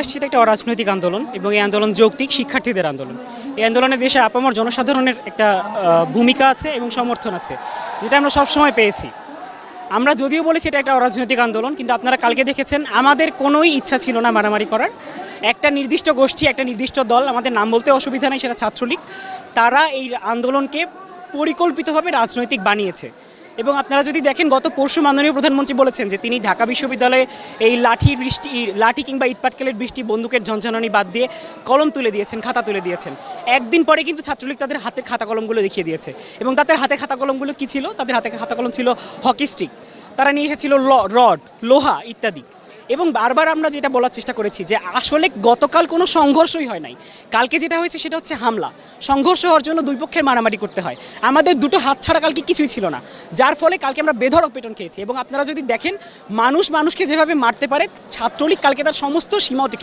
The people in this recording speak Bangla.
আসছে এটা একটা অরাজনৈতিক আন্দোলন এবং এই আন্দোলন যৌক্তিক শিক্ষার্থীদের আন্দোলন। এই আন্দোলনে দেশের আপামর জনসাধারণের একটা ভূমিকা আছে এবং সমর্থন আছে, যেটা আমরা সবসময় পেয়েছি। আমরা যদিও বলেছি এটা একটা অরাজনৈতিক আন্দোলন, কিন্তু আপনারা কালকে দেখেছেন আমাদের কোনোই ইচ্ছা ছিল না মারামারি করার। একটা নির্দিষ্ট গোষ্ঠী, একটা নির্দিষ্ট দল, আমাদের নাম বলতে অসুবিধা নেই, সেটা ছাত্রলীগ, তারা এই আন্দোলনকে পরিকল্পিতভাবে রাজনৈতিক বানিয়েছে। এবং আপনারা যদি দেখেন, গত পরশু মাননীয় প্রধানমন্ত্রী বলেছেন যে তিনি ঢাকা বিশ্ববিদ্যালয়ে এই লাঠি কিংবা ইটপাটকেলের বৃষ্টি, বন্দুকের ঝনঝনানি বাদ দিয়ে কলম তুলে দিয়েছেন, খাতা তুলে দিয়েছেন। একদিন পরে কিন্তু ছাত্রলীগ তাদের হাতে খাতা কলমগুলো দেখিয়ে দিয়েছে। এবং তাদের হাতে খাতা কলমগুলো কী ছিল? তাদের হাতে খাতা কলম ছিল হকি স্টিক, তারা নিয়ে এসেছিল রড, লোহা ইত্যাদি। এবং বারবার আমরা যেটা বলার চেষ্টা করেছি যে আসলে গতকাল কোনো সংঘর্ষই হয় নাই, কালকে যেটা হয়েছে সেটা হচ্ছে হামলা। সংঘর্ষ হওয়ার জন্য দুই পক্ষের মারামারি করতে হয়, আমাদের দুটো হাত ছাড়া কালকে কিছুই ছিল না, যার ফলে কালকে আমরা বেধড়ক পেটন খেয়েছি। এবং আপনারা যদি দেখেন মানুষকে যেভাবে মারতে পারে, ছাত্রলীগ কালকে তার সমস্ত সীমা অতিক্রম